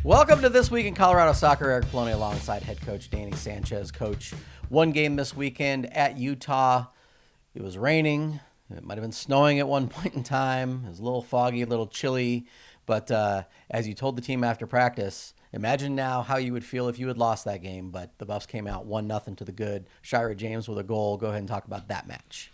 Welcome to This Week in Colorado Soccer. Eric Poloni alongside head coach Danny Sanchez. Coach, one game this weekend at Utah. It was raining. It might have been snowing at one point in time. It was a little foggy, a little chilly. But as you told the team after practice, imagine now how you would feel if you had lost that game. But the Buffs came out 1-0 to the good. Shira James with a goal. Go ahead and talk about that match.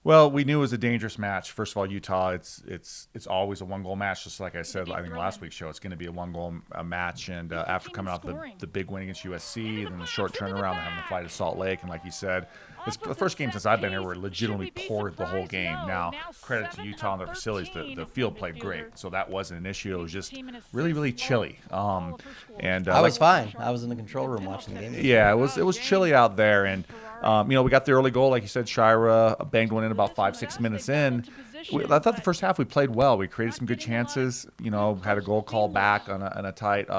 Well, we knew it was a dangerous match. First of all, Utah, it's always a one-goal match. Just like I said, I think last week's show, it's going to be a one-goal match. And after coming off the big win against USC, and then the short turnaround, having to fly to Salt Lake, and like you said, it's the first game since I've been here where it legitimately poured the whole game. Now, credit to Utah and their facilities, the field played great, so that wasn't an issue. It was just really, really chilly. And I was fine. I was in the control room watching the game. Yeah, it was chilly out there, and we got the early goal, like you said. Shira banged one in about 5-6 minutes in. I thought the first half we played well. We created some good chances. Had a goal call back on a tight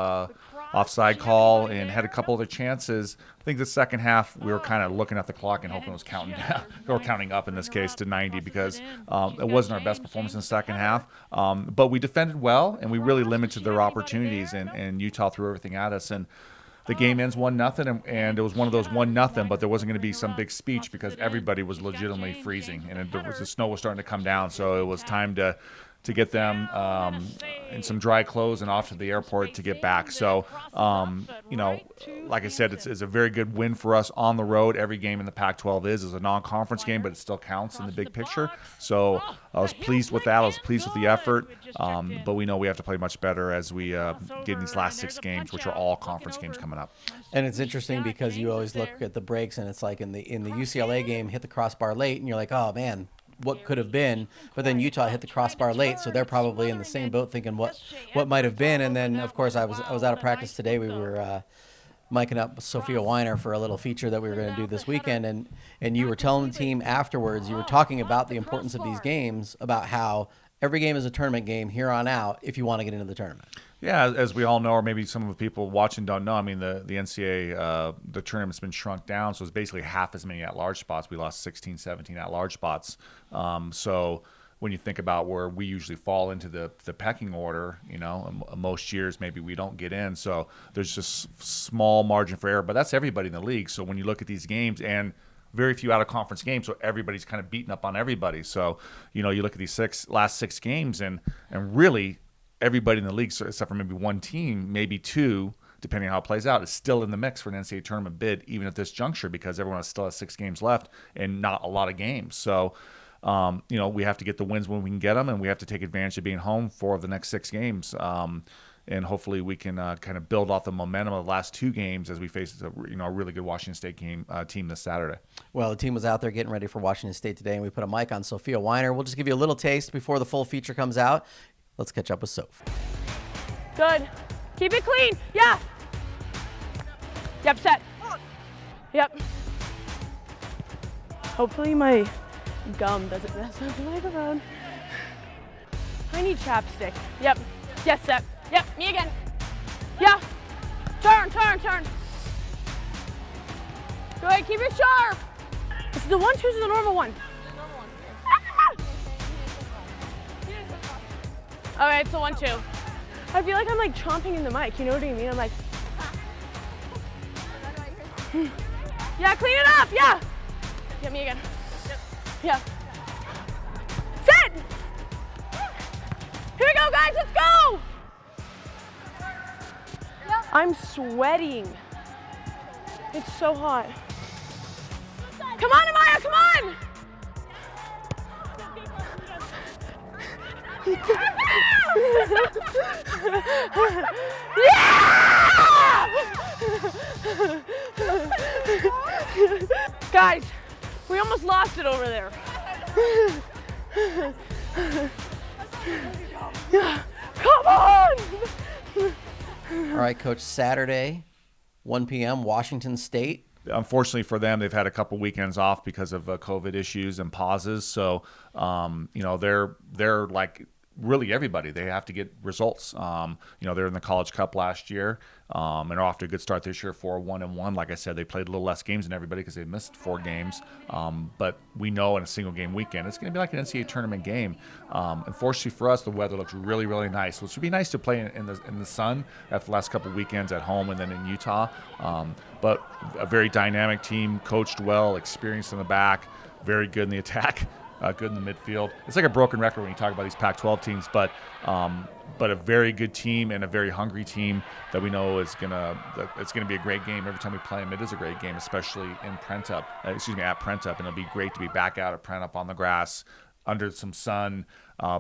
offside call, and had a couple other chances. I think the second half we were kind of looking at the clock and hoping it was counting down, or counting up in this case to 90, because it wasn't our best performance in the second half. But we defended well, and we really limited their opportunities, and Utah threw everything at us. And the game ends 1-0, and it was one of those 1-0, but there wasn't going to be some big speech because everybody was legitimately freezing, and the snow was starting to come down, so it was time to get them in some dry clothes and off to the airport to get back. So, like I said, it's a very good win for us on the road. Every game in the Pac-12 is a non-conference game, but it still counts in the big picture. So I was pleased with that. I was pleased with the effort, but we know we have to play much better as we get in these last 6 games, which are all conference games coming up. And it's interesting because you always look at the breaks, and it's like in the UCLA game, hit the crossbar late, and you're like, oh, man, what could have been, but then Utah hit the crossbar late, so they're probably in the same boat thinking what might have been. And then, of course, I was out of practice today. We were miking up Sophia Weiner for a little feature that we were going to do this weekend, and you were telling the team afterwards, you were talking about the importance of these games, about how every game is a tournament game here on out if you want to get into the tournament. Yeah, as we all know, or maybe some of the people watching don't know, I mean, the NCAA, the tournament's been shrunk down, so it's basically half as many at-large spots. We lost 16, 17 at-large spots. So when you think about where we usually fall into the pecking order, most years maybe we don't get in. So there's just small margin for error, but that's everybody in the league. So when you look at these games, and very few out-of-conference games, so everybody's kind of beating up on everybody. So, you look at these last six games, and really – everybody in the league, except for maybe one team, maybe two, depending on how it plays out, is still in the mix for an NCAA tournament bid, even at this juncture, because everyone still has 6 games left and not a lot of games. So, we have to get the wins when we can get them, and we have to take advantage of being home for the next 6 games. And hopefully we can kind of build off the momentum of the last 2 games as we face a really good Washington State team this Saturday. Well, the team was out there getting ready for Washington State today, and we put a mic on Sophia Weiner. We'll just give you a little taste before the full feature comes out. Let's catch up with Soph. Good. Keep it clean. Yeah. Yep, set. Yep. Hopefully my gum doesn't mess up the microphone. I need chapstick. Yep. Yes, set. Yep, me again. Yeah. Turn. Good, keep it sharp. This is the 1-2 is the normal one. Okay, it's a 1-2. I feel like I'm like chomping in the mic, you know what I mean? I'm like, yeah, clean it up, yeah. Yeah, me again. Yeah. Sit! Here we go, guys, let's go! I'm sweating. It's so hot. Come on, Amaya, come on! Yeah! Guys, we almost lost it over there. Come on! All right, Coach, Saturday, 1 p.m., Washington State. Unfortunately for them, they've had a couple weekends off because of COVID issues and pauses. So, they're like really everybody. They have to get results. They're in the College Cup last year and are off to a good start this year, 4-1-1. Like I said, they played a little less games than everybody because they missed 4 games. But we know in a single game weekend, it's going to be like an NCAA tournament game. Unfortunately for us, the weather looks really, really nice. So it should be nice to play in the sun after the last couple of weekends at home and then in Utah. But a very dynamic team, coached well, experienced in the back, very good in the attack. Good in the midfield. It's like a broken record when you talk about these Pac-12 teams, but a very good team and a very hungry team that we know it's gonna be a great game every time we play them. It is a great game, especially at Prentup, and it'll be great to be back out at Prentup on the grass under some sun,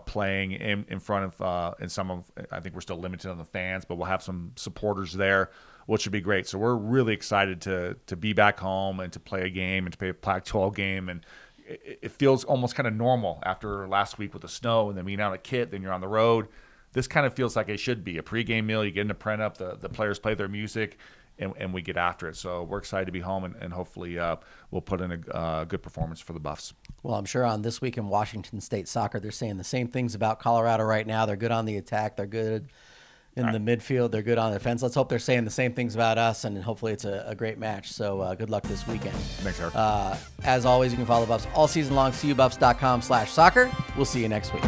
playing in front of and some of. I think we're still limited on the fans, but we'll have some supporters there, which would be great. So we're really excited to be back home and to play a game and to play a Pac-12 game. And it feels almost kind of normal after last week with the snow and then being out at Kit, then you're on the road. This kind of feels like it should be a pregame meal. You get into Prentup, the players play their music, and we get after it. So we're excited to be home, and hopefully we'll put in a good performance for the Buffs. Well, I'm sure on This Week in Washington State Soccer, they're saying the same things about Colorado right now. They're good on the attack. They're good in the midfield. They're good on the defense. Let's hope they're saying the same things about us, and hopefully it's a great match. So good luck this weekend. Thanks, Eric. As always, you can follow the Buffs all season long. CUBuffs.com/soccer. We'll see you next week.